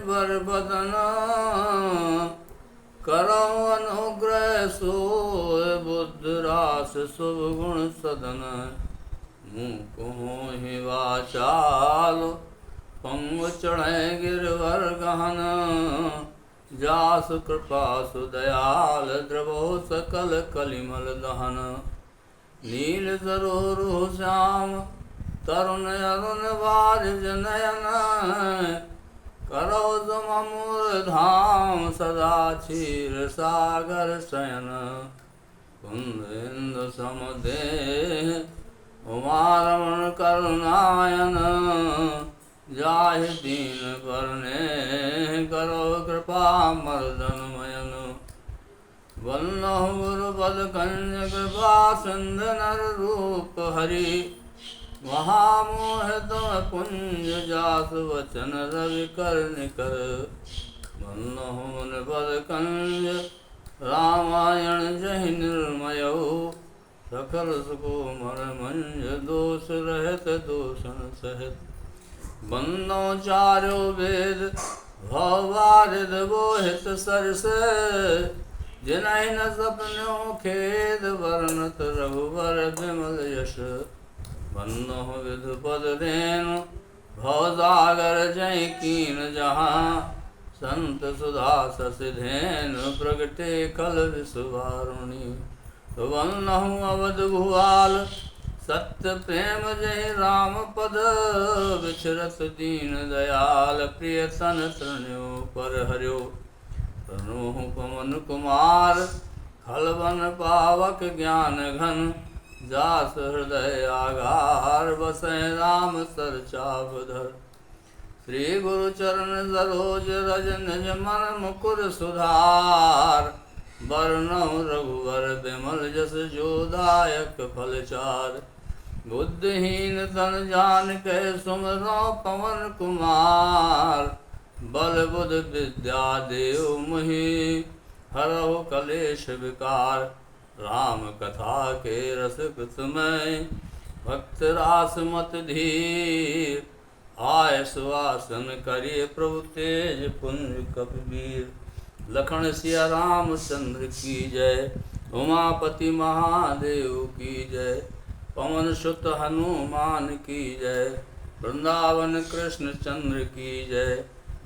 बर बदन करो अनुग्रह सोय बुद्ध रास शुभ गुण सदन मुँह को ही वाचाल पंग चढ़े गिरवर गहन जास कृपा सुदयाल द्रवो सकल कलिमल दहन नील सरोरु श्याम तरुण अरुण बारिज नयन करो तुम अमूल धाम सदा क्षीर सागर शयन कुंद इंदु समदेह उमारमण करुणायन जाहि दीन परने करो कृपा मर्दन मयन वल्लभ गुरु पद कंज कृपा सिंध नर रूप हरि महामोह तुम कुंज जास वचन रवि कर निकर वल्लभ मुनि पद कंज रामायण जहि निर्मय सकल सुकुमर मंज दोष रहित दूषण सहित बंदो चार्यो वेद भवारिद बोहित सरस जिनहि न सपन्यो खेद वर्णत रघुवर विमल यश बंदो विधु पद धेनु भवसागर जय कीन जहाँ संत सुधा शशि धेनु प्रगटे कल विश्ववारुणी वल्लहु अवध भुआल सत्य प्रेम जय राम पद विचरत दीन दयाल प्रिय सन तृण्यो पर हर्यो तनोहु पवन कुमार खलवन पावक ज्ञान घन जास हृदय आगार बसै राम सर चापधर श्री गुरु चरण सरोज रज निज मन मुकुर सुधार बरनउँ रघुवर बिमल जस जोदायक फल चार बुद्धिहीन तन जानिके सुमिरौ पवन कुमार बल बुध विद्या देव मुहि हरहु कलेश विकार राम कथा के रस कृतमय भक्त रास मत धीर आय सुवासन करिय प्रभु तेज पुंज कपिवीर लखन सिया रामचंद्र की जय उमापति महादेव की जय पवन सुत हनुमान की जय वृंदावन कृष्ण चंद्र की जय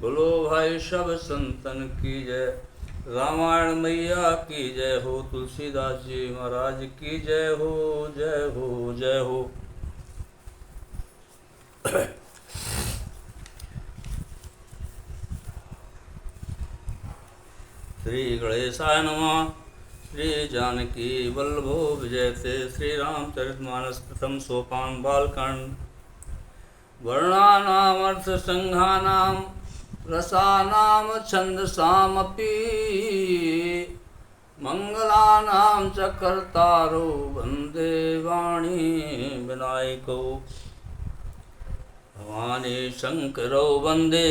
बोलो भाई सब संतन की जय रामायण मैया की जय हो तुलसीदास जी महाराज की जय हो जय हो जय हो। श्री गणेशाय नमः। श्री जानकी वल्लभो विजयते। श्री रामचरितमानस प्रथम सोपान बालकांड। वर्णानाम अर्थ संघानाम रसानाम छंदसामपि मंगलानाम च कर्तारो वंदे वाणी विनायको भवानी शंकरो वंदे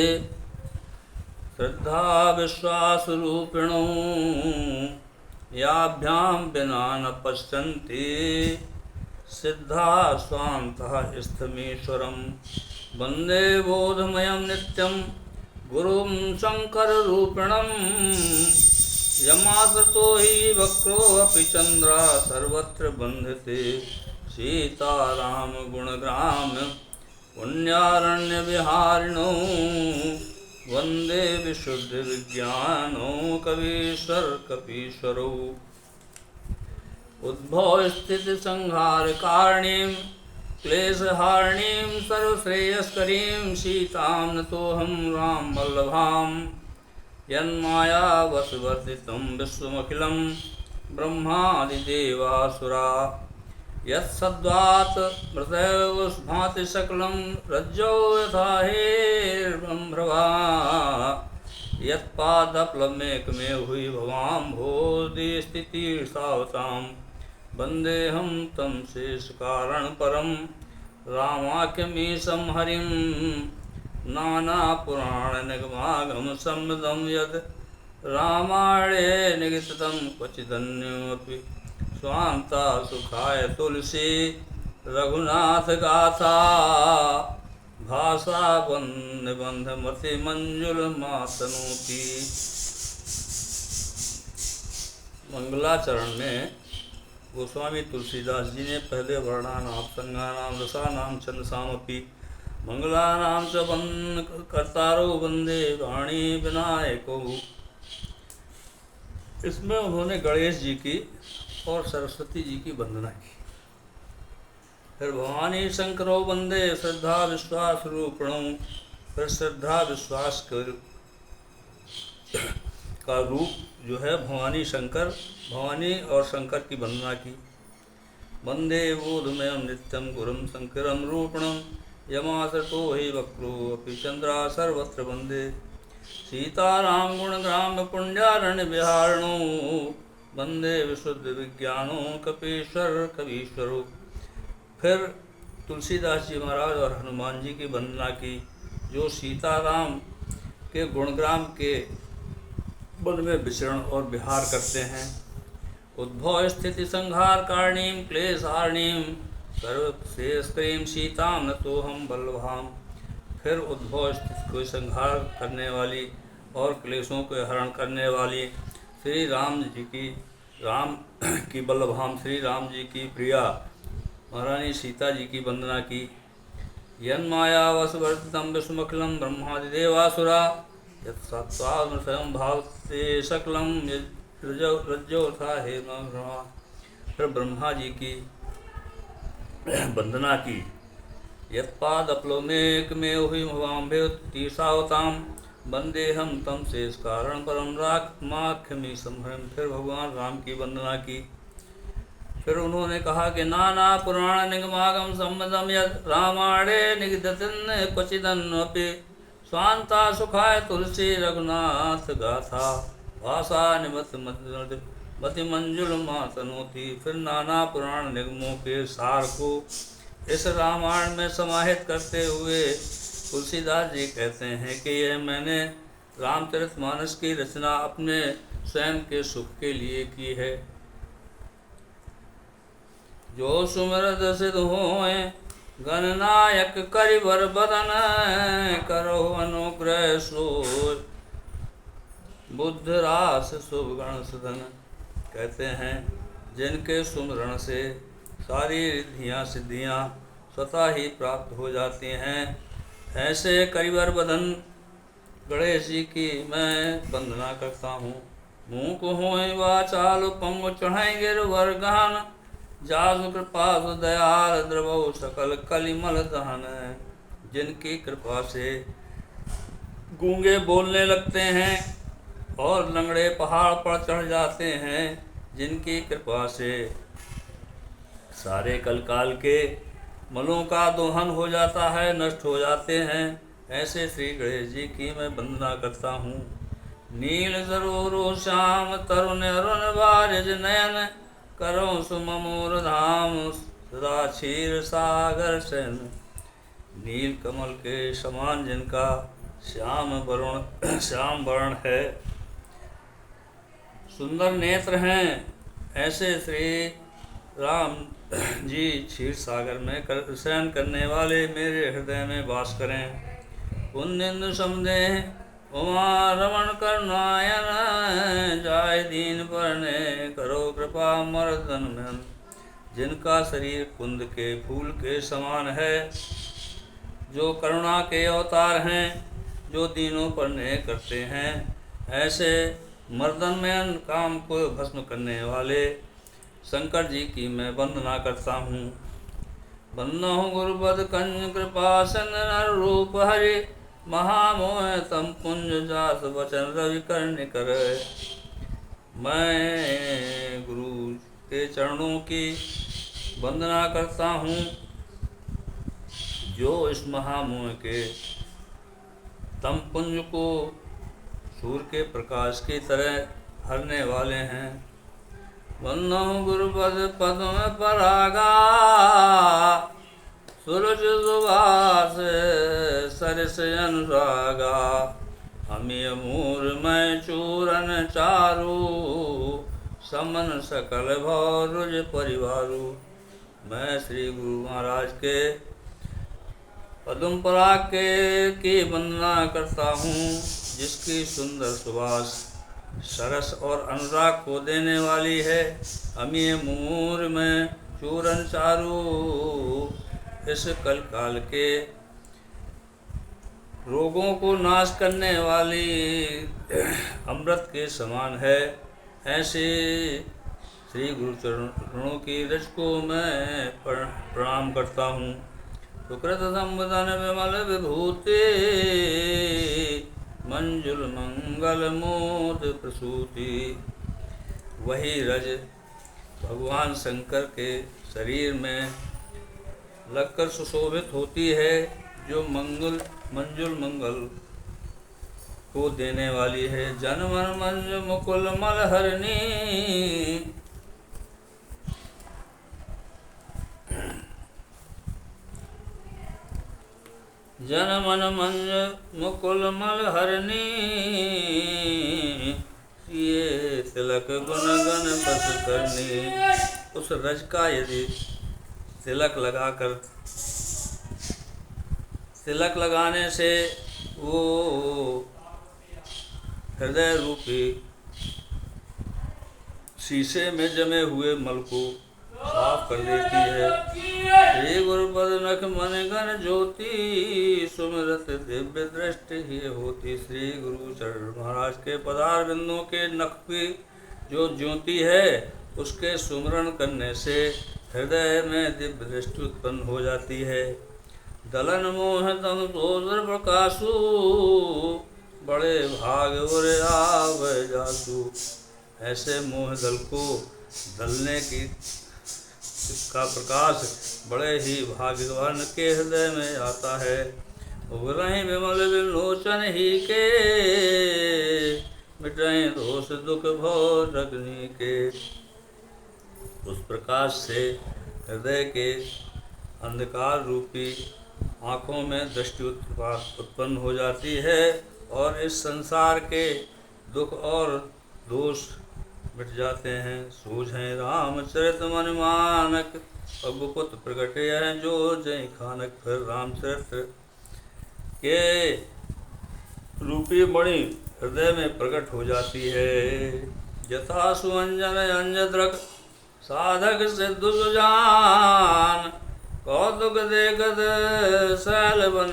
श्रद्धा विश्वास रूपिणो याभ्यां विना न पश्यन्ति सिद्धा स्वान्तः स्थमीश्वरं वन्दे बोधमयं नित्यं गुरुं शङ्कररूपिणं यमासतो हि वक्रो अपि चन्द्रा सर्वत्र बन्धते सीताराम गुणग्राम्य पुण्यारण्यविहारिणो वंदे विशुद्ध विज्ञानो कवीश्वर कपीश्वरो उद्भव स्थिति संहार कारणीं क्लेशहारिणीं सर्वश्रेयस्करीं सीतां नतोऽहं राम वल्लभां यन्माया वशवर्तितं विश्वमखिलं ब्रह्मादिदेवासुरा यत्सद्वात् मृतयो भाति सकलं रज्जो यथा हेर्ब्रह्मभ्रवा यत्पादप्लवमेकमेव हुई भवां भोधि स्थितिर्सावतां वन्देऽहं तं शेषकारणपरं रामाख्यमीशं हरिं नानापुराणनिगमागमसम्मतं यद् रामायणे निगदितं क्वचिदन्योऽपि स्वान्ता सुखाय तुलसी रघुनाथ गाथा भाषा बंध बंध मति मंजुल मातनु की। मंगलाचरण में गोस्वामी तुलसीदास जी ने पहले वर्णानाम संज्ञानाम रसानाम छंदसामपि मंगलानाम च कर्तारो वंदे वाणी विनायको, इसमें उन्होंने गणेश जी की और सरस्वती जी की वंदना की। फिर भवानी शंकरो वंदे श्रद्धा विश्वास रूपणों, फिर श्रद्धा विश्वास का रूप जो है भवानी शंकर, भवानी और शंकर की वंदना की। वंदे बोधमयं नित्यं गुरुं शंकरं रूपणं, यमासतो हि वक्रो अपि चंद्रा सर्वत्र वंदे। सीताराम गुणग्राम पुण्यारण्य विहारणो, वंदे विशुद्ध विज्ञानो कपीश्वर कवीश्वरो। फिर तुलसीदास जी महाराज और हनुमान जी की वंदना की, जो सीताराम के गुणग्राम के वन में विचरण और विहार करते हैं। उद्भव स्थिति संहार कारणीम क्लेश हारणीम सर्वश्रेष्ठीम सीताम न तो हम बल्लभाम। फिर उद्भव स्थिति को संहार करने वाली और क्लेशों को हरण करने वाली श्री राम जी की, राम की बल्लभाम श्री राम जी की प्रिया महारानी सीता जी की वंदना की। यन्मायावशवर्तितं विश्वमखिलं ब्रह्मादिदेवासुरा, यत्सत्त्वात्म स्वयं भावते सकलं रज्जोथा हे ब्रह्मा। फिर ब्रह्मा जी की वंदना की। यत्पादप्लवमेकमेव हि भवाम्भे तीसावताम, वंदेहम तम शेष कारण परम राखमाख्यमी संभरम। फिर भगवान राम की वंदना की। फिर उन्होंने कहा कि नाना पुराण निगमागम संबंधम यद रामायणे निगदतिन क्वचिदन्वपि, स्वांता सुखाय तुलसी रघुनाथ गाथा, भाषा निमत मति मंजुल मातनोती। फिर नाना पुराण निगमों के सार को इस रामायण में समाहित करते हुए तुलसीदास जी कहते हैं कि यह मैंने रामचरितमानस की रचना अपने स्वयं के सुख के लिए की है। जो सुमरद सिद्ध होए गणनायक करिवर बदन, करो अनुग्रह सोय बुद्ध रास शुभ गण सुधन। कहते हैं जिनके सुमरण से सारी रिद्धियाँ सिद्धियाँ स्वतः ही प्राप्त हो जाती हैं, ऐसे करिवर बदन गणेश जी की मैं वंदना करता हूँ। मूक होए वाचाल पंग चढ़ाएंगे वर्गान, जासु कृपा दयाल द्रवो सकल कलिमल दहन। जिनकी कृपा से गूंगे बोलने लगते हैं और लंगड़े पहाड़ पर चढ़ जाते हैं, जिनकी कृपा से सारे कलकाल के मलों का दोहन हो जाता है, नष्ट हो जाते हैं, ऐसे श्री गणेश जी की मैं वंदना करता हूँ। नील सरोरो श्याम तरुण अरुण बारिज नयन, करो सुममोर धाम सदा क्षीर सागर शयन। नील कमल के समान जिनका श्याम वर्ण है, सुंदर नेत्र हैं, ऐसे श्री राम जी क्षीर सागर में शयन करने वाले मेरे हृदय में वास करें। पुण्येंदु समदेह उमा रमण करुणायन, जाय दीन परने करो कृपा मर्दन में। जिनका शरीर कुंद के फूल के समान है, जो करुणा के अवतार हैं, जो दीनों पर न्याय करते हैं, ऐसे मर्दन में काम को भस्म करने वाले शंकर जी की मैं वंदना करता हूँ। वंदना हूँ गुरुपद कंज कृपा नर रूप हरि, महामोह तम कुंज जास वचन रवि कर्ण कर। मैं गुरु के चरणों की वंदना करता हूँ, जो इस महामोह के तम पुंज को सूर्य के प्रकाश की तरह हरने वाले हैं। वंदना हूँ गुरुपद पद्म परागा, सूरज सुभाष सरस अनुरागा। अमीय मूर मैं चूरन चारू, समन सकल भौरुज परिवारू। मैं श्री गुरु महाराज के पदम पराग के की वंदना करता हूँ, जिसकी सुंदर सुवास सरस और अनुराग को देने वाली है। अमीय मूर में चूरन चारू इस कल काल के रोगों को नाश करने वाली अमृत के समान है। ऐसे श्री गुरु चरणों की रज को मैं प्रणाम करता हूँ। सुकृत संवदन विमल विभूति मंजुल मंगल मोद प्रसूति। वही रज भगवान शंकर के शरीर में लगकर सुशोभित होती है, जो मंजुल मंगल को देने वाली है। जन मन मंज मुकुल मलहरणी जन मन मंज मुकुल मलहरणी। ये तिलक गुण गण बस करनी। उस रज का यदि तिलक लगाने से वो हृदय रूपी शीशे में जमे हुए मल को साफ कर देती है। श्री गुरुपद नख मन गण ज्योति सुमिरत दिव्य दृष्टि ही होती। श्री गुरु चरण महाराज के पदार बिंदुओं के नख की जो ज्योति है, उसके सुमरण करने से हृदय में दिव्य दृष्टि उत्पन्न हो जाती है। दलन मोह तम दोसर प्रकाशु बड़े भाग उर आव जासु। ऐसे मोह दल को दलने का प्रकाश बड़े ही भाग्यवान के हृदय में आता है। उबरहि विमल विलोचन ही के मिटाएं दोष दुख भव अग्नि के। उस प्रकाश से हृदय के अंधकार रूपी आँखों में दृष्टि उत्पन्न हो जाती है और इस संसार के दुख और दोष मिट जाते हैं। सूझें रामचरित मन मानक, अगुपुत प्रगटे हैं जो जय खानक। फिर रामचरित के रूपी मणि हृदय में प्रकट हो जाती है। यथा सुअंजन अंजद्रक साधक सिद्ध सुजान, कौतुक देखत शैल बन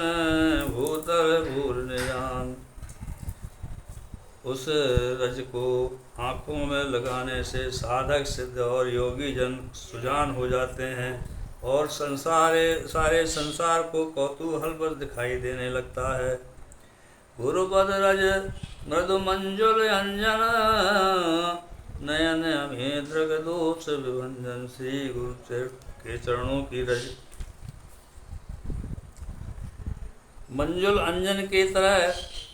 भूतल भूर निजान। उस रज को आँखों में लगाने से साधक सिद्ध और योगी जन सुजान हो जाते हैं और सारे संसार को कौतूहल पर दिखाई देने लगता है। गुरुपद रज मृदु मंजुल अंजन, नयन अमेद्रक दोष विभंजन। श्री गुरु के चरणों की रज मंजुल अंजन की तरह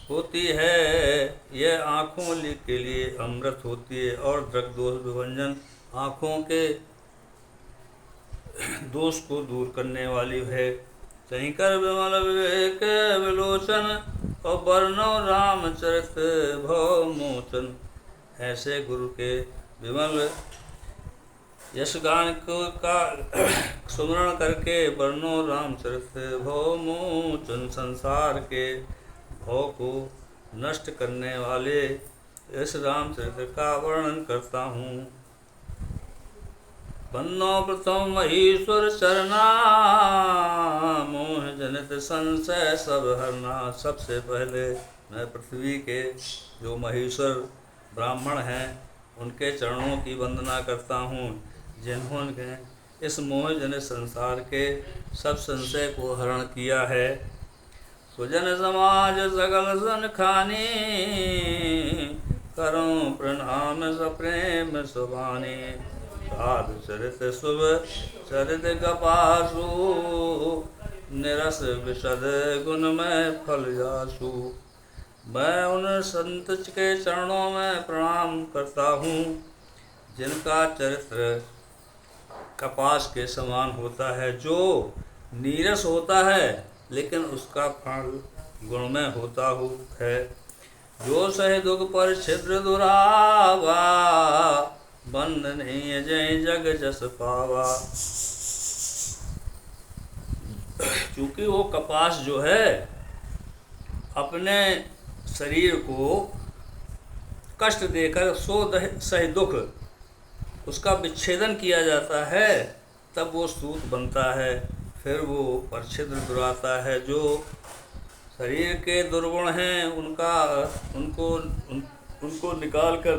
होती है। यह आँखों के लिए अमृत होती है और दृक दोष विभंजन, आँखों के दोष को दूर करने वाली है। शंकर विमल विवेक विलोचन, और वर्णो रामचरित भव मोचन। ऐसे गुरु के विमल यशगान का सुमरण करके वर्णो रामचरित भव मोचन, संसार के भव को नष्ट करने वाले इस रामचरित्र का वर्णन करता हूँ। बन्नो प्रथम महीश्वर चरना, मोह जनित संशय सब हरना। सबसे पहले मैं पृथ्वी के जो महेश्वर ब्राह्मण हैं उनके चरणों की वंदना करता हूँ, जिन्होंने इस मोह जनित संसार के सब संशय को हरण किया है। सुजन समाज सगल सन खानी, करूं प्रणाम सप्रेम सुबानी। साधु चरित शुभ चरित कपासु, निरस विशद गुण में फल जासु। मैं उन संत के चरणों में प्रणाम करता हूँ जिनका चरित्र कपास के समान होता है, जो नीरस होता है लेकिन उसका फल गुणमय होता है। जो सहे दुख पर छिद्र दुरावा, बंद नहीं जय जग जस पावा। चूँकि वो कपास जो है अपने शरीर को कष्ट देकर सही दुख उसका विच्छेदन किया जाता है, तब वो सूत बनता है। फिर वो परछिद्र दुराता है। जो शरीर के दुर्गुण हैं उनको निकाल कर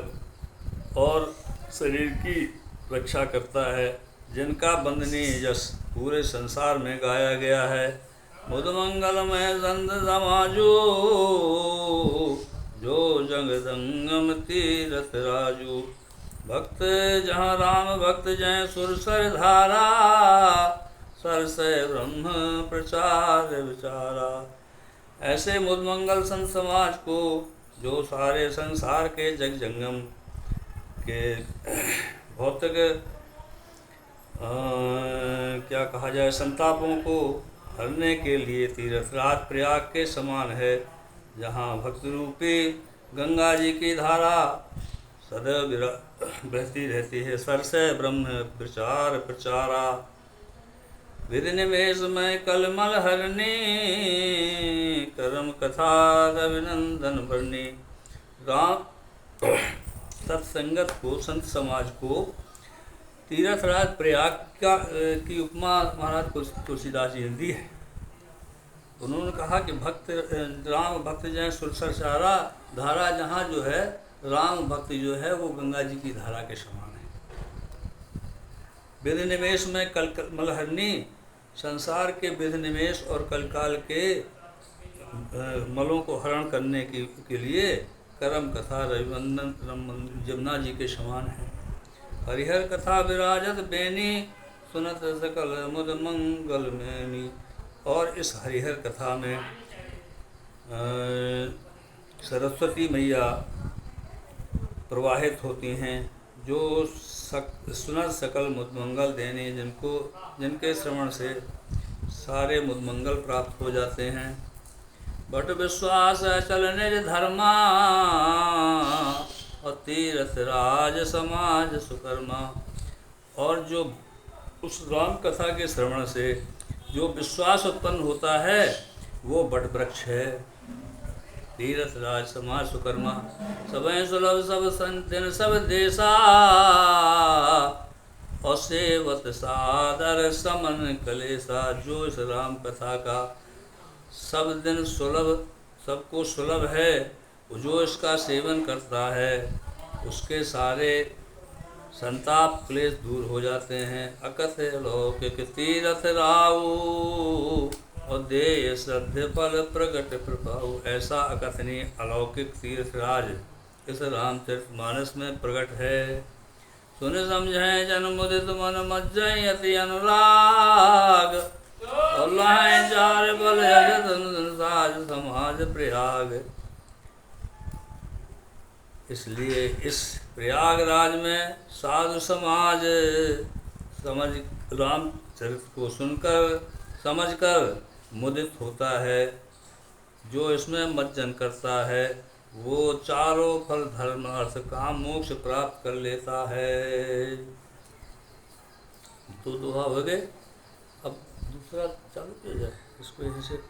और शरीर की रक्षा करता है, जिनका वंदनीय यश पूरे संसार में गाया गया है। मुद मंगलमय संत समाजो, जो जंग जंगम तीरथ राजू। भक्त जहाँ राम भक्त जय सुर सर धारा, सर से ब्रह्म प्रचार विचारा। ऐसे मुदमंगल संत समाज को, जो सारे संसार के जग जंगम के भौतिक क्या कहा जाए संतापों को हरने के लिए तीर्थराज प्रयाग के समान है, जहाँ भक्त रूपी गंगा जी की धारा सदैव बहती रहती है। सर से ब्रह्म प्रचार प्रचारा। विधि निवेश में कलमल हरनी, करम कथा अभिनंदन भरनी। राम सत्संगत को, संत समाज को तीर्थराज प्रयाग की उपमा महाराज तुलसीदास जी ने दी है। उन्होंने कहा कि भक्त राम भक्त जय सुरसर चारा, धारा जहाँ जो है राम भक्ति जो है वो गंगा जी की धारा के समान है। विधि निवेश में कलमल हरनी, संसार के विधि निवेश और कलकाल के मलों को हरण करने के लिए करम कथा रविवंदन जमुना जी के समान है। हरिहर कथा विराजत बेनी, सुनत सकल मुद मंगल मैनी। और इस हरिहर कथा में सरस्वती मैया प्रवाहित होती हैं, जो सुनत सकल मुद मंगल देनी, जिनके श्रवण से सारे मुद मंगल प्राप्त हो जाते हैं। बट विश्वास चल निज धर्मा, और तीर्थ राज समाज सुकर्मा। और जो उस राम कथा के श्रवण से जो विश्वास उत्पन्न होता है वो बट वृक्ष है। तीर्थ राज समाज सुकर्मा। सबैं सुलभ सब संतन सब देशा, और सेवत सादर समन कलेसा। जो इस राम कथा का सब दिन सुलभ, सबको सुलभ है, जो इसका सेवन करता है उसके सारे संताप क्लेश दूर हो जाते हैं। अकथ लौकिक तीरथ राऊ, और देय श्रद्ध फल प्रगट प्रभाऊ। ऐसा अकथनीय अलौकिक तीर्थराज इस रामचरितमानस में प्रकट है। सुन समझें जन मुदित मन मज्जै अति अनुराग, और लहें जार बल जगत साज समाज प्रयाग। इसलिए इस प्रयागराज में साधु समाज रामचरित को सुनकर समझकर मुदित होता है। जो इसमें मज्जन करता है वो चारों फल धर्म अर्थ काम मोक्ष प्राप्त कर लेता है। तो दोहा हो गए। अब दूसरा चालू किया जाए इसको यहीं से।